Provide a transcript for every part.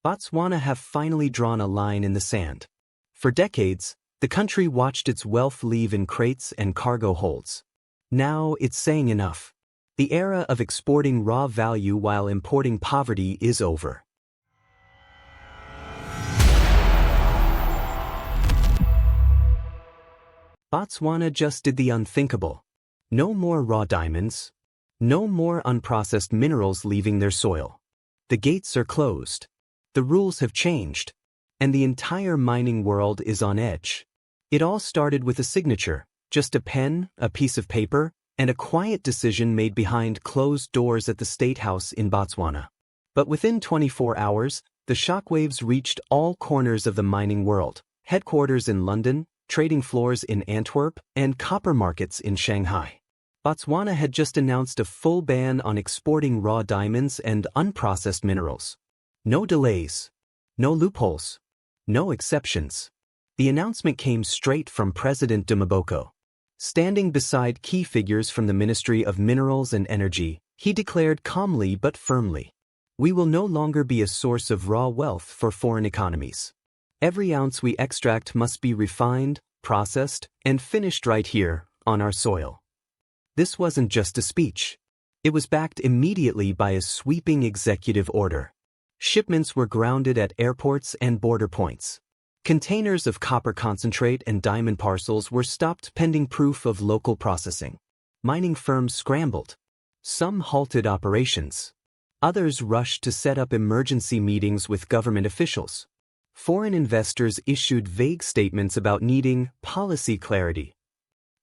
Botswana have finally drawn a line in the sand. For decades, the country watched its wealth leave in crates and cargo holds. Now it's saying enough. The era of exporting raw value while importing poverty is over. Botswana just did the unthinkable. No more raw diamonds. No more unprocessed minerals leaving their soil. The gates are closed. The rules have changed. And the entire mining world is on edge. It all started with a signature, just a pen, a piece of paper, and a quiet decision made behind closed doors at the State House in Botswana. But within 24 hours, the shockwaves reached all corners of the mining world, headquarters in London, trading floors in Antwerp, and copper markets in Shanghai. Botswana had just announced a full ban on exporting raw diamonds and unprocessed minerals. No delays. No loopholes. No exceptions. The announcement came straight from President Dumaboko. Standing beside key figures from the Ministry of Minerals and Energy, he declared calmly but firmly, "We will no longer be a source of raw wealth for foreign economies. Every ounce we extract must be refined, processed, and finished right here, on our soil." This wasn't just a speech. It was backed immediately by a sweeping executive order. Shipments were grounded at airports and border points. Containers of copper concentrate and diamond parcels were stopped pending proof of local processing. Mining firms scrambled. Some halted operations. Others rushed to set up emergency meetings with government officials. Foreign investors issued vague statements about needing policy clarity.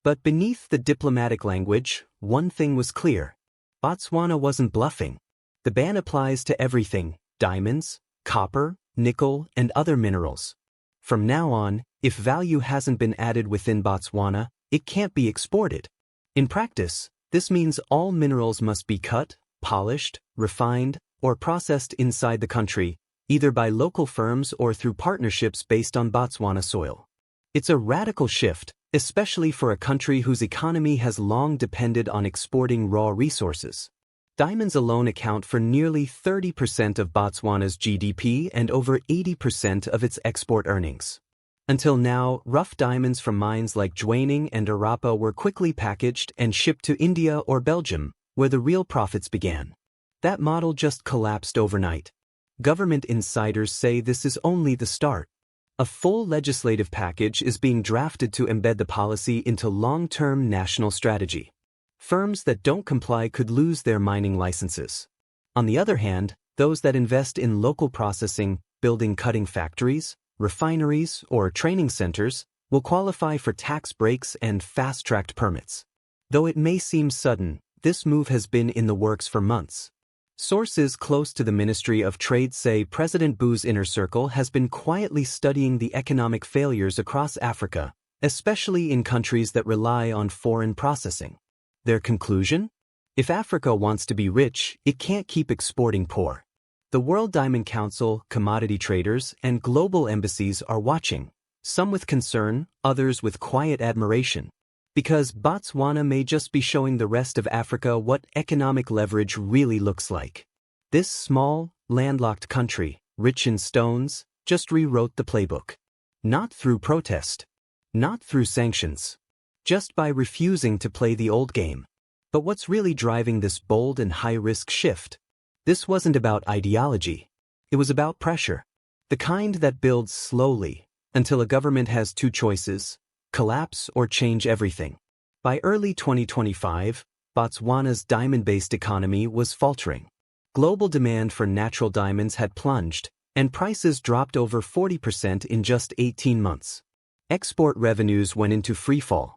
But beneath the diplomatic language, one thing was clear. Botswana wasn't bluffing. The ban applies to everything: diamonds, copper, nickel, and other minerals. From now on, if value hasn't been added within Botswana, it can't be exported. In practice, this means all minerals must be cut, polished, refined, or processed inside the country, either by local firms or through partnerships based on Botswana soil. It's a radical shift, especially for a country whose economy has long depended on exporting raw resources. Diamonds alone account for nearly 30% of Botswana's GDP and over 80% of its export earnings. Until now, rough diamonds from mines like Jwaneng and Arapa were quickly packaged and shipped to India or Belgium, where the real profits began. That model just collapsed overnight. Government insiders say this is only the start. A full legislative package is being drafted to embed the policy into long-term national strategy. Firms that don't comply could lose their mining licenses. On the other hand, those that invest in local processing, building cutting factories, refineries, or training centers, will qualify for tax breaks and fast-tracked permits. Though it may seem sudden, this move has been in the works for months. Sources close to the Ministry of Trade say President Bou's inner circle has been quietly studying the economic failures across Africa, especially in countries that rely on foreign processing. Their conclusion? If Africa wants to be rich, it can't keep exporting poor. The World Diamond Council, commodity traders, and global embassies are watching, some with concern, others with quiet admiration. Because Botswana may just be showing the rest of Africa what economic leverage really looks like. This small, landlocked country, rich in stones, just rewrote the playbook. Not through protest. Not through sanctions. Just by refusing to play the old game. But what's really driving this bold and high-risk shift? This wasn't about ideology. It was about pressure. The kind that builds slowly, until a government has two choices: collapse or change everything. By early 2025, Botswana's diamond-based economy was faltering. Global demand for natural diamonds had plunged, and prices dropped over 40% in just 18 months. Export revenues went into freefall.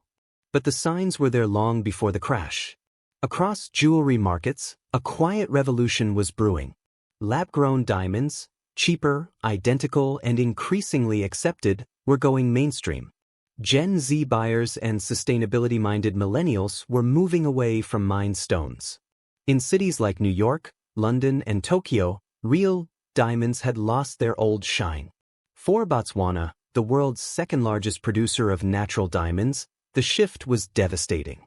But the signs were there long before the crash. Across jewelry markets, a quiet revolution was brewing. Lab-grown diamonds, cheaper, identical, and increasingly accepted, were going mainstream. Gen Z buyers and sustainability-minded millennials were moving away from mined stones. In cities like New York, London, and Tokyo, real diamonds had lost their old shine. For Botswana, the world's second-largest producer of natural diamonds, the shift was devastating.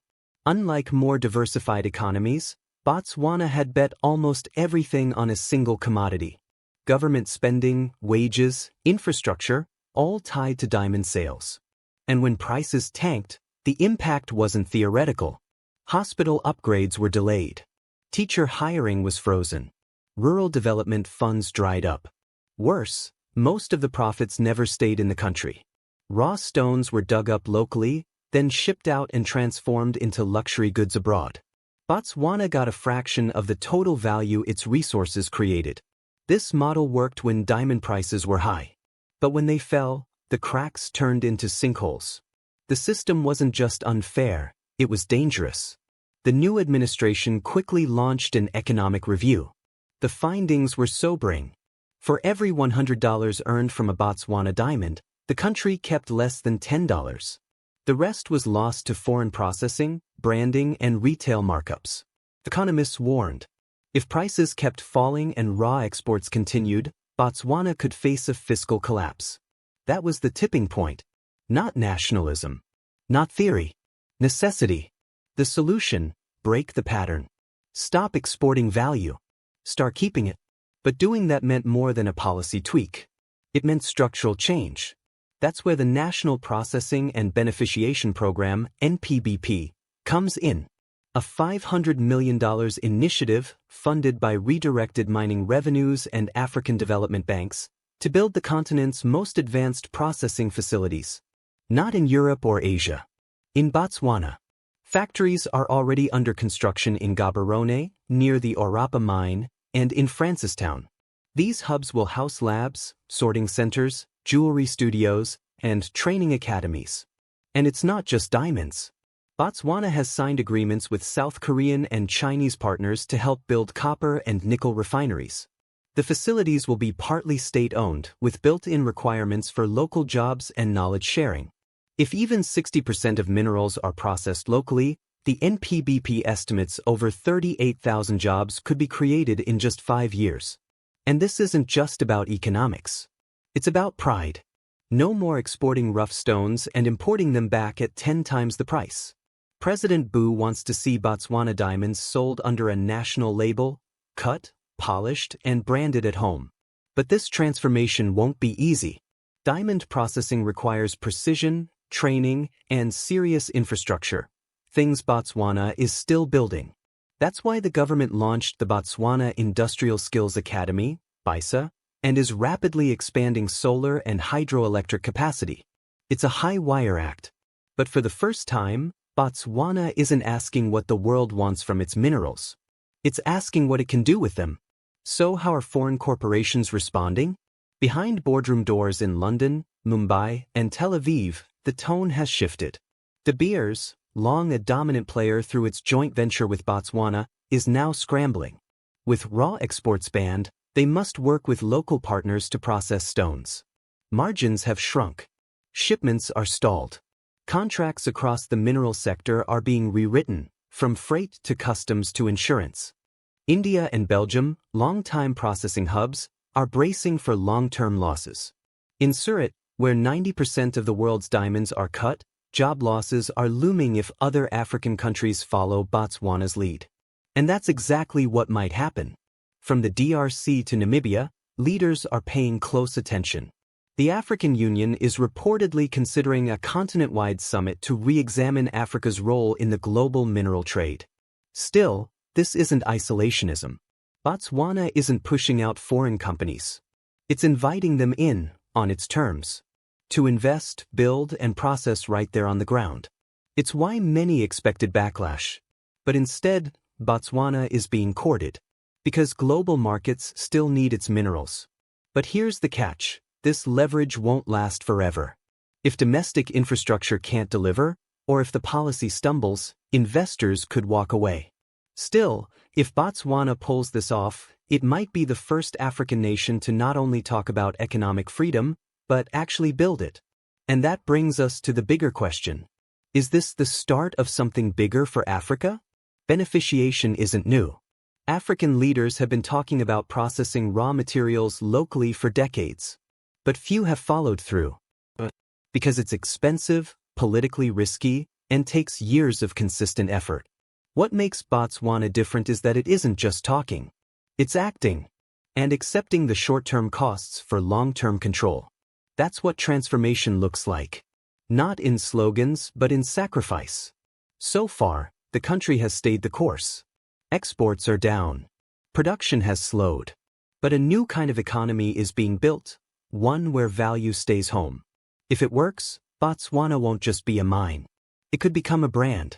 Unlike more diversified economies, Botswana had bet almost everything on a single commodity. government spending, wages, infrastructure, all tied to diamond sales. And when prices tanked, the impact wasn't theoretical. Hospital upgrades were delayed. Teacher hiring was frozen. Rural development funds dried up. Worse, most of the profits never stayed in the country. Raw stones were dug up locally, then shipped out and transformed into luxury goods abroad. Botswana got a fraction of the total value its resources created. This model worked when diamond prices were high. But when they fell, the cracks turned into sinkholes. The system wasn't just unfair, it was dangerous. The new administration quickly launched an economic review. The findings were sobering. For every $100 earned from a Botswana diamond, the country kept less than $10. The rest was lost to foreign processing, branding, and retail markups. Economists warned, if prices kept falling and raw exports continued, Botswana could face a fiscal collapse. That was the tipping point. Not nationalism. Not theory. Necessity. The solution: break the pattern. Stop exporting value. Start keeping it. But doing that meant more than a policy tweak. It meant structural change. That's where the National Processing and Beneficiation Program, NPBP, comes in. A $500 million initiative funded by redirected mining revenues and African development banks to build the continent's most advanced processing facilities. Not in Europe or Asia. In Botswana. Factories are already under construction in Gaborone, near the Orapa mine, and in Francistown. These hubs will house labs, sorting centers, jewelry studios, and training academies. And it's not just diamonds. Botswana has signed agreements with South Korean and Chinese partners to help build copper and nickel refineries. The facilities will be partly state-owned, with built-in requirements for local jobs and knowledge sharing. If even 60% of minerals are processed locally, the NPBP estimates over 38,000 jobs could be created in just 5 years. And this isn't just about economics. It's about pride. No more exporting rough stones and importing them back at 10 times the price. President Boo wants to see Botswana diamonds sold under a national label, cut, polished, and branded at home. But this transformation won't be easy. Diamond processing requires precision, training, and serious infrastructure, things Botswana is still building. That's why the government launched the Botswana Industrial Skills Academy, BISA, and is rapidly expanding solar and hydroelectric capacity. It's a high-wire act. But for the first time, Botswana isn't asking what the world wants from its minerals. It's asking what it can do with them. So how are foreign corporations responding? Behind boardroom doors in London, Mumbai, and Tel Aviv, the tone has shifted. De Beers, long a dominant player through its joint venture with Botswana, is now scrambling. With raw exports banned, they must work with local partners to process stones. Margins have shrunk. Shipments are stalled. Contracts across the mineral sector are being rewritten, from freight to customs to insurance. India and Belgium, long-time processing hubs, are bracing for long-term losses. In Surat, where 90% of the world's diamonds are cut, job losses are looming if other African countries follow Botswana's lead. And that's exactly what might happen. From the DRC to Namibia, leaders are paying close attention. The African Union is reportedly considering a continent-wide summit to re-examine Africa's role in the global mineral trade. Still, this isn't isolationism. Botswana isn't pushing out foreign companies. It's inviting them in, on its terms, to invest, build, and process right there on the ground. It's why many expected backlash. But instead, Botswana is being courted. Because global markets still need its minerals. But here's the catch. This leverage won't last forever. If domestic infrastructure can't deliver, or if the policy stumbles, investors could walk away. Still, if Botswana pulls this off, it might be the first African nation to not only talk about economic freedom, but actually build it. And that brings us to the bigger question. Is this the start of something bigger for Africa? Beneficiation isn't new. African leaders have been talking about processing raw materials locally for decades. But few have followed through. Because it's expensive, politically risky, and takes years of consistent effort. What makes Botswana different is that it isn't just talking. It's acting. and accepting the short-term costs for long-term control. That's what transformation looks like. Not in slogans, but in sacrifice. So far, the country has stayed the course. Exports are down. Production has slowed. But a new kind of economy is being built, one where value stays home. If it works, Botswana won't just be a mine. It could become a brand.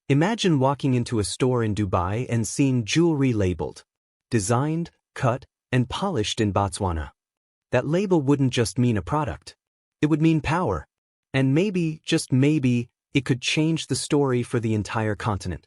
Imagine walking into a store in Dubai and seeing jewelry labeled, designed, cut, and polished in Botswana. That label wouldn't just mean a product. It would mean power. And maybe, just maybe, it could change the story for the entire continent.